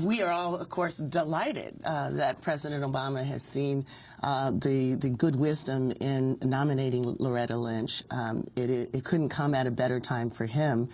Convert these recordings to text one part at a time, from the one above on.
We are all, of course, delighted that President Obama has seen the good wisdom in nominating Loretta Lynch. It couldn't come at a better time for him,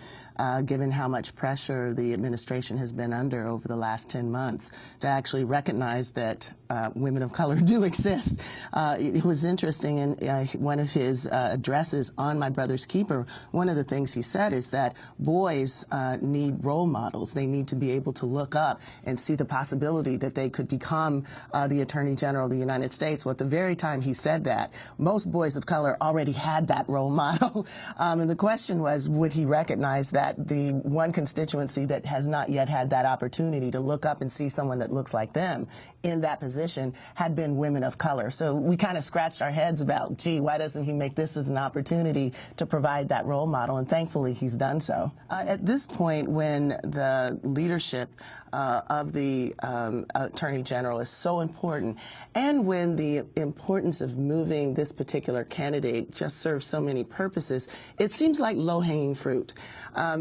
given how much pressure the administration has been under over the last 10 months to actually recognize that women of color do exist. It was interesting in one of his addresses on My Brother's Keeper, one of the things he said is that boys need role models. They need to be able to look up and see the possibility that they could become the Attorney General of the United States. Well, at the very time he said that, most boys of color already had that role model. And the question was, would he recognize that the one constituency that has not yet had that opportunity to look up and see someone that looks like them in that position had been women of color? So we kind of scratched our heads about, gee, why doesn't he make this as an opportunity to provide that role model? And thankfully, he's done so. At this point, when the leadership of the Attorney General is so important, and when the importance of moving this particular candidate just serves so many purposes, it seems like low-hanging fruit.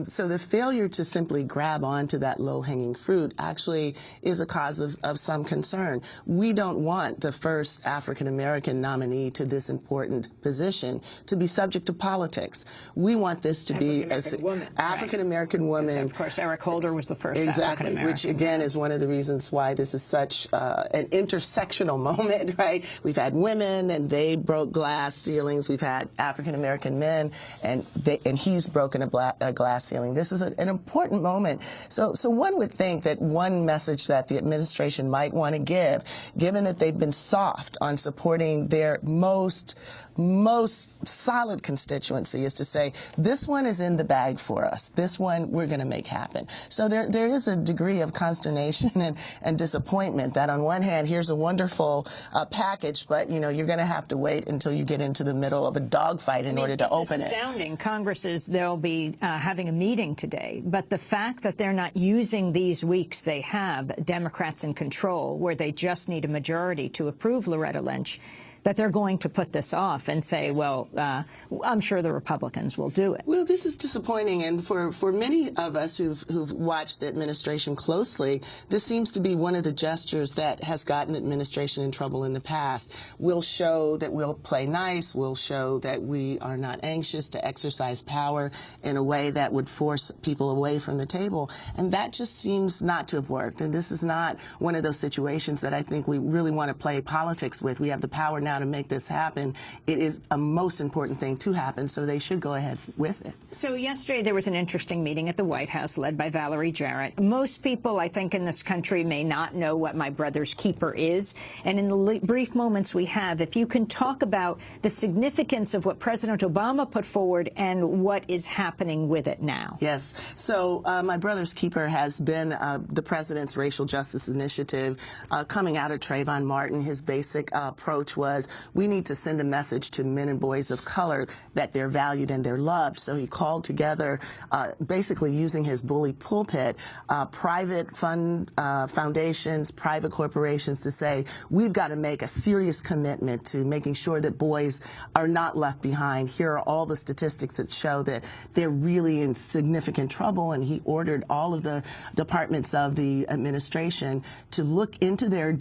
So the failure to simply grab onto that low-hanging fruit actually is a cause of some concern. We don't want the first African-American nominee to this important position to be subject to politics. We want this to be an African-American woman. Of course, Eric Holder was the first African-American. Which, again, is one of the reasons why this is such an intersectional moment, right? We've had women, and they broke glass ceilings. We've had African-American men, and he's broken a glass ceiling. This is an important moment. So one would think that one message that the administration might want to give, given that they've been soft on supporting their most solid constituency, is to say, this one is in the bag for us. This one we're going to make happen. So there is a degree of consternation and disappointment that on one hand, here's a wonderful package, but you're going to have to wait until you get into the middle of a dogfight in order to open it. It's astounding. They'll be having a meeting today, but the fact that they're not using these weeks they have, Democrats in control, where they just need a majority to approve Loretta Lynch, that they're going to put this off and say, well, I'm sure the Republicans will do it. Well, this is disappointing, and for many of us who've watched the administration closely, this seems to be one of the gestures that has gotten the administration in trouble in the past. We'll show that we'll play nice, we'll show that we are not anxious to exercise power in a way that would force people away from the table, and that just seems not to have worked. And this is not one of those situations that I think we really want to play politics with. We have the power now to make this happen. It is a most important thing to happen, so they should go ahead with it. So yesterday there was an interesting meeting at the White House led by Valerie Jarrett. Most people, I think, in this country may not know what My Brother's Keeper is, and in the brief moments we have, if you can talk about the significance of what President Obama put forward and what is happening with it now. Yes. So My Brother's Keeper has been the president's racial justice initiative coming out of Trayvon Martin. His basic approach was, we need to send a message to men and boys of color that they're valued and they're loved. So he called together, basically using his bully pulpit, private foundations, private corporations to say, we've got to make a serious commitment to making sure that boys are not left behind. Here are all the statistics that show that they're really in significant trouble, and he ordered all of the departments of the administration to look into their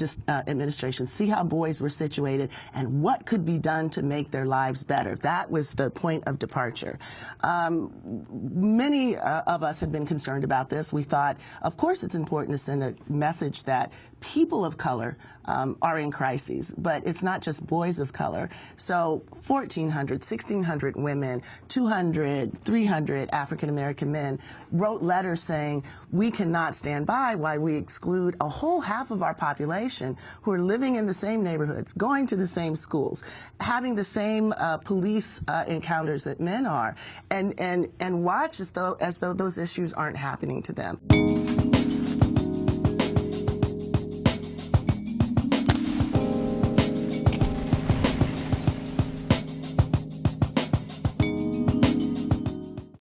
administration, see how boys were situated, and what could be done to make their lives better. That was the point of departure. Many of us had been concerned about this. We thought, of course, it's important to send a message that people of color are in crises, but it's not just boys of color. So 1,400, 1,600 women, 200, 300 African-American men wrote letters saying, we cannot stand by while we exclude a whole half of our population who are living in the same neighborhoods, going to the same schools, having the same police encounters that men are, and watch as though those issues aren't happening to them.